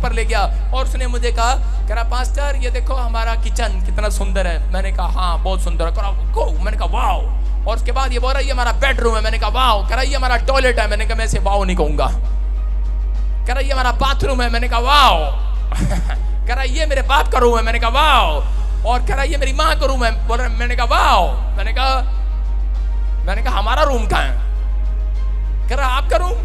पर ले गया और उसने मुझे कहा, कह रहा पास्टर ये देखो हमारा किचन कितना सुंदर है। मैंने कहा हाँ बहुत सुंदर है। कह रहा गो, मैंने कहा वाओ। और उसके बाद ये बोल रहा ये हमारा बेडरूम है। मैंने कहा वाओ। कह रहा ये हमारा टॉयलेट है। मैंने कहा मैं इसे वाओ नहीं कहूंगा। कह रहा ये हमारा बाथरूम है। मैंने कहा वाओ। कह रहा ये मेरे बाप का रूम है। मैंने कहा वाओ। और कह रहा ये मेरी माँ का रूम है। बोल रहा मैंने कहा वाओ। मैंने कहा हमारा रूम कहाँ है? कह रहा आपका रूम?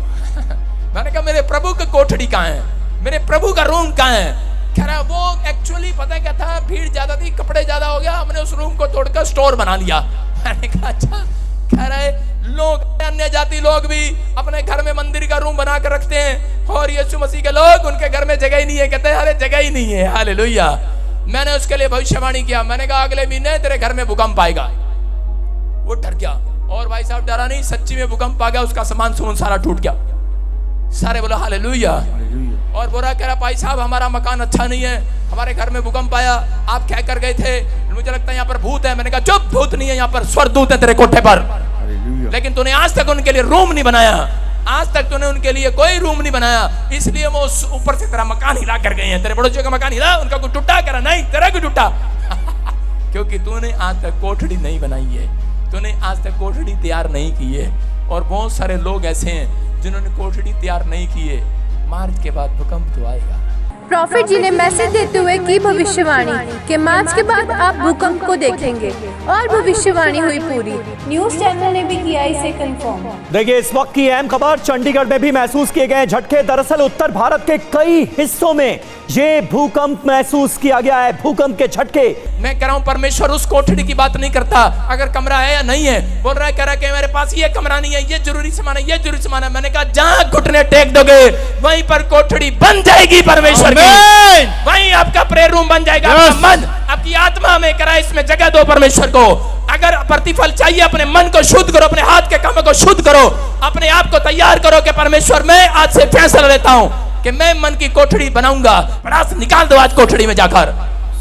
मैंने कहा मेरे प्रभु का कोठड़ी कहाँ है? मेरे प्रभु का रूम कहाँ है? कह रहा वो एक्चुअली पता क्या था, भीड़ ज्यादा थी, कपड़े ज्यादा हो गया, हमने उस रूम को तोड़कर स्टोर बना लिया। मैंने कहा अच्छा। कह रहे लोग, अन्य जाति लोग भी अपने घर में मंदिर का रूम बना कर रखते हैं और यीशु मसीह के लोग उनके घर में जगह ही नहीं है। कहते हैं अरे जगह ही नहीं है। हालेलुया। मैंने उसके लिए भविष्यवाणी किया। मैंने कहा अगले महीने तेरे घर में भूकंप आएगा। वो डर गया और भाई साहब डरा नहीं, सच्ची में भूकंप आ गया। उसका सामान सारा टूट गया। सारे बोला हालेलुया। और बोला कह रहा भाई साहब हमारा मकान अच्छा नहीं है, हमारे घर में भूकंप आया, आप क्या कर गए थे? मुझे लगता है यहाँ पर भूत है। मैंने कहा चुप, भूत नहीं है, यहाँ पर स्वर्गदूत है तेरे कोठे पर। लेकिन तूने आज तक उनके लिए रूम नहीं बनाया। आज तक तूने उनके लिए कोई रूम नहीं बनाया, इसलिए वो ऊपर से तेरा मकान हिला कर गए हैं। तेरे पड़ोसियों का मकान हिला, उनका कुछ टूटा? कह रहा नहीं, तेरा क्यों टूटा? क्योंकि तूने आज तक कोठड़ी नहीं बनाई है, तूने आज तक कोठड़ी तैयार नहीं की है। और बहुत सारे लोग ऐसे हैं जिन्होंने कोठड़ी तैयार नहीं की है। मार्च के बाद भूकंप तो आएगा। प्रॉफिट जी ने मैसेज देते हुए की भविष्यवाणी कि मार्च के बाद आप भूकंप को देखेंगे और भविष्यवाणी हुई पूरी। न्यूज चैनल ने भी किया इसे कंफर्म। देखिए इस वक्त की अहम खबर, चंडीगढ़ में भी महसूस किए गए झटके। दरअसल उत्तर भारत के कई हिस्सों में ये भूकंप महसूस किया गया है, भूकंप के झटके। मैं कह रहा हूँ परमेश्वर उस कोठड़ी की बात नहीं करता अगर कमरा है या नहीं है। बोल रहा है, कह रहा है कि मेरे पास ये कमरा नहीं है, ये जरूरी सामान है, ये जरूरी सामान है। मैंने कहा जहां घुटने टेक दोगे वहीं पर कोठड़ी बन जाएगी परमेश्वर की। वहीं आपका प्रेयर रूम बन जाएगा। आपका मन, आपकी आत्मा में करा, इसमें जगह दो परमेश्वर को। अगर प्रतिफल चाहिए अपने मन को शुद्ध करो, अपने हाथ के कामों को शुद्ध करो, अपने आप को तैयार करो कि परमेश्वर मैं आज से फैसला लेता हूं कि मैं मन की कोठड़ी बनाऊंगा। भड़ास निकाल दो आज कोठड़ी में जाकर।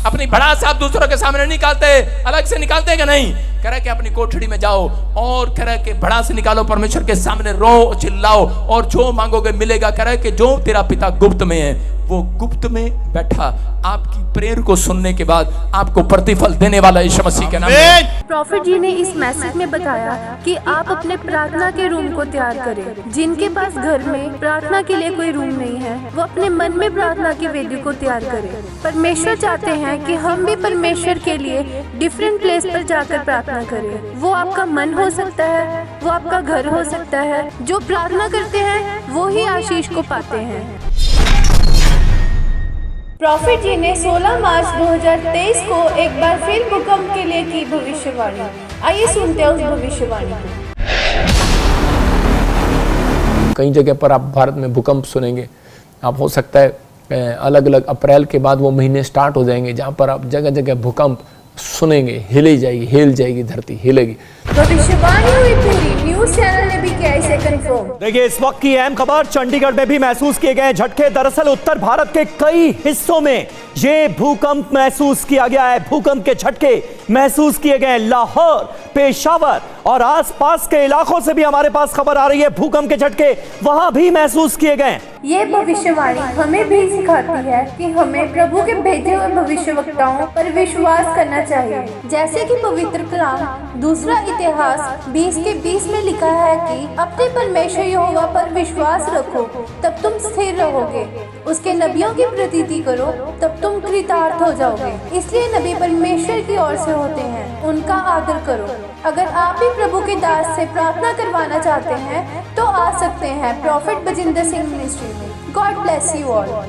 अपनी भड़ास आप दूसरों के सामने निकालते, अलग से निकालते कि नहीं? कह रहा कि अपनी कोठड़ी में जाओ और कह रहा कि भड़ास निकालो, परमेश्वर के सामने रो, चिल्लाओ और जो मांगोगे मिलेगा। कह रहा कि जो तेरा पिता गुप्त में है वो गुप्त में बैठा आपकी प्रेयर को सुनने के बाद आपको प्रतिफल देने वाला यीशु मसीह के नाम में। प्रॉफिट जी ने इस मैसेज में बताया कि आप अपने प्रार्थना के रूम को तैयार करें। जिनके पास घर में प्रार्थना के लिए कोई रूम नहीं है वो अपने मन में प्रार्थना की वेदी को तैयार करें। परमेश्वर चाहते हैं कि हम भी परमेश्वर के लिए डिफरेंट प्लेस पर जाकर प्रार्थना करें। वो आपका मन हो सकता है, वो आपका घर हो सकता है। जो प्रार्थना करते हैं वो ही आशीष को पाते हैं। प्रॉफिट जी ने 16 मार्च 2023 को एक बार फिर भूकंप के लिए की भविष्यवाणी। आइए सुनते हैं उस भविष्यवाणी को। कई जगह पर आप भारत में भूकंप सुनेंगे। आप हो सकता है अलग अलग अप्रैल के बाद वो महीने स्टार्ट हो जाएंगे जहाँ पर आप जगह जगह भूकंप सुनेंगे। हिल जाएगी धरती, हिलेगी। भविष्यवाणी हुई पूरी। न्यूज चैनल ने भी किया इसे कंफर्म। देखिए इस वक्त की अहम खबर, चंडीगढ़ में भी महसूस किए गए झटके। दरअसल उत्तर भारत के कई हिस्सों में ये भूकंप महसूस किया गया है, भूकंप के झटके महसूस किए गए। लाहौर, पेशावर और आसपास के इलाकों से भी हमारे पास खबर आ रही है, भूकंप के झटके वहां भी महसूस किए गए। ये भविष्यवाणी हमें भी सिखाती है कि हमें प्रभु के भेजे हुए भविष्यवक्ताओं पर विश्वास करना चाहिए। जैसे कि पवित्र कलाम दूसरा इतिहास 20:20 में लिखा है कि अपने परमेश्वर यहोवा पर विश्वास रखो तब तुम स्थिर रहोगे, उसके नबियों की प्रतीति करो तब तुम कृतार्थ हो जाओगे। इसलिए नबी परमेश्वर की ओर से होते हैं, उनका आदर करो। अगर आप भी प्रभु के दास से प्रार्थना करवाना चाहते हैं तो आ सकते हैं प्रॉफिट बजिंदर सिंह मिनिस्ट्री में। God bless you all.